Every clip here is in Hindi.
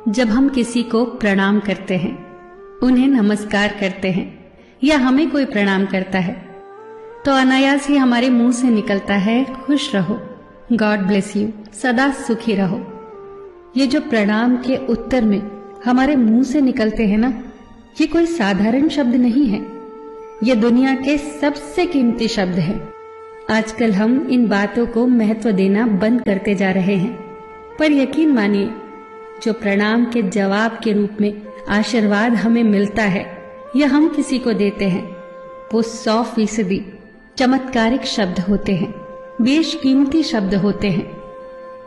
जब हम किसी को प्रणाम करते हैं, उन्हें नमस्कार करते हैं या हमें कोई प्रणाम करता है, तो अनायास ही हमारे मुंह से निकलता है खुश रहो, गॉड ब्लेस यू, सदा सुखी रहो। ये जो प्रणाम के उत्तर में हमारे मुंह से निकलते हैं ना, ये कोई साधारण शब्द नहीं है, ये दुनिया के सबसे कीमती शब्द हैं। आजकल हम इन बातों को महत्व देना बंद करते जा रहे हैं, पर यकीन मानिए, जो प्रणाम के जवाब के रूप में आशीर्वाद हमें मिलता है या हम किसी को देते हैं, वो 100% चमत्कारिक शब्द होते हैं, बेशकीमती शब्द होते हैं।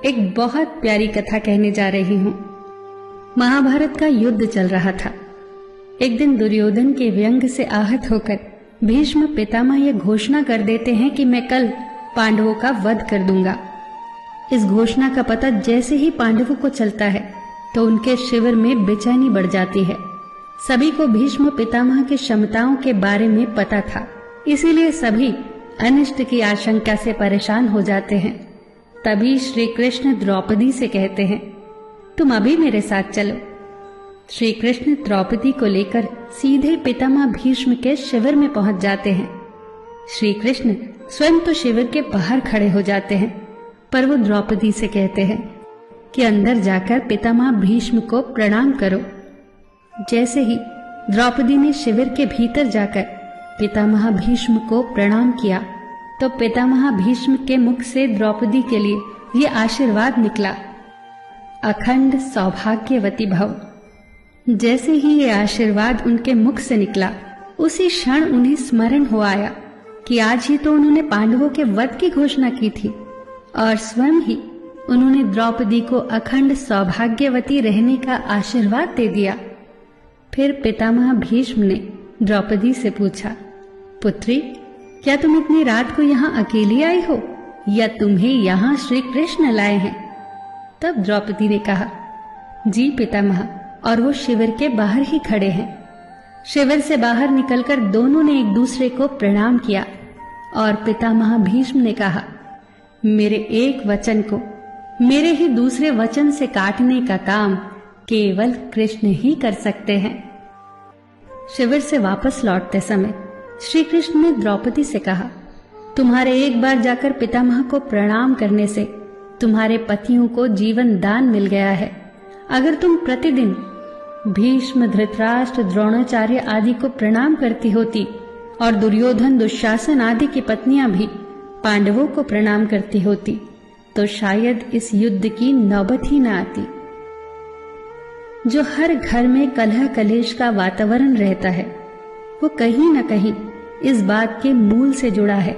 एक बहुत प्यारी कथा कहने जा रही हूं। महाभारत का युद्ध चल रहा था। एक दिन दुर्योधन के व्यंग से आहत होकर भीष्म पितामह यह घोषणा कर देते हैं कि मैं कल पांडवों का वध कर दूंगा। इस घोषणा का पता जैसे ही पांडवों को चलता है तो उनके शिविर में बेचैनी बढ़ जाती है। सभी को भीष्म पितामह की क्षमताओं के बारे में पता था, इसीलिए सभी अनिष्ट की आशंका से परेशान हो जाते हैं। तभी श्री कृष्ण द्रौपदी से कहते हैं, तुम अभी मेरे साथ चलो। श्री कृष्ण द्रौपदी को लेकर सीधे पितामह भीष्म के शिविर में पहुंच जाते हैं। श्री कृष्ण स्वयं तो शिविर के बाहर खड़े हो जाते हैं, पर वो द्रौपदी से कहते हैं कि अंदर जाकर पितामह भीष्म को प्रणाम करो। जैसे ही द्रौपदी ने शिविर के भीतर जाकर पितामह भीष्म को प्रणाम किया, तो पितामह भीष्म के मुख से द्रौपदी के लिए ये आशीर्वाद निकला, अखंड सौभाग्यवती भव। जैसे ही ये आशीर्वाद उनके मुख से निकला, उसी क्षण उन्हें स्मरण हो आया कि आज ही तो उन्होंने पांडवों के वध की घोषणा की थी और स्वयं ही उन्होंने द्रौपदी को अखंड सौभाग्यवती रहने का आशीर्वाद दे दिया। फिर पितामह भीष्म ने द्रौपदी से पूछा, पुत्री, क्या तुम इतनी रात को यहाँ अकेली आई हो या तुम्हें यहाँ श्री कृष्ण लाए हैं? तब द्रौपदी ने कहा, जी पितामह, और वो शिविर के बाहर ही खड़े हैं। शिविर से बाहर निकलकर दोनों ने एक दूसरे को प्रणाम किया और पितामह भीष्म ने कहा, मेरे एक वचन को मेरे ही दूसरे वचन से काटने का काम केवल कृष्ण ही कर सकते हैं। शिविर से वापस लौटते समय श्री कृष्ण ने द्रौपदी से कहा, तुम्हारे एक बार जाकर पितामह को प्रणाम करने से तुम्हारे पतियों को जीवन दान मिल गया है। अगर तुम प्रतिदिन भीष्म, धृतराष्ट्र, द्रोणाचार्य आदि को प्रणाम करती होती और दुर्योधन, दुशासन आदि की पत्नियां भी पांडवों को प्रणाम करती होती, तो शायद इस युद्ध की नौबत ही न आती। जो हर घर में कलह कलेश का वातावरण रहता है, वो कहीं न कहीं इस बात के मूल से जुड़ा है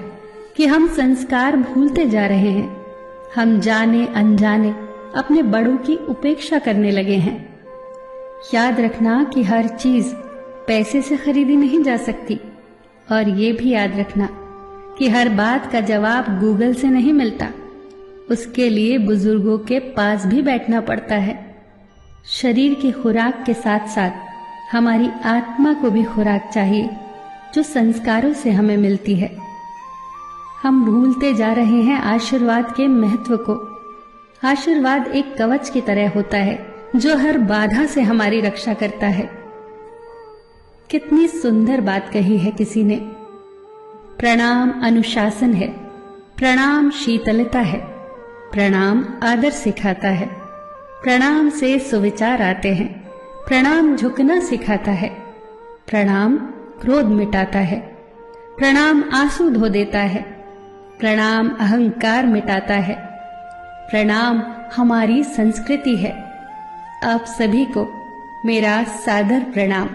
कि हम संस्कार भूलते जा रहे हैं। हम जाने अनजाने अपने बड़ों की उपेक्षा करने लगे हैं। याद रखना कि हर चीज पैसे से खरीदी नहीं जा सकती, और ये भी याद रखना कि हर बात का जवाब गूगल से नहीं मिलता। उसके लिए बुजुर्गों के पास भी बैठना पड़ता है। शरीर की खुराक के साथ साथ हमारी आत्मा को भी खुराक चाहिए, जो संस्कारों से हमें मिलती है। हम भूलते जा रहे हैं आशीर्वाद के महत्व को। आशीर्वाद एक कवच की तरह होता है, जो हर बाधा से हमारी रक्षा करता है। कितनी सुंदर बात कही है किसी ने। प्रणाम अनुशासन है, प्रणाम शीतलता है, प्रणाम आदर सिखाता है, प्रणाम से सुविचार आते हैं, प्रणाम झुकना सिखाता है, प्रणाम क्रोध मिटाता है, प्रणाम आंसू धो देता है, प्रणाम अहंकार मिटाता है, प्रणाम हमारी संस्कृति है। आप सभी को मेरा सादर प्रणाम।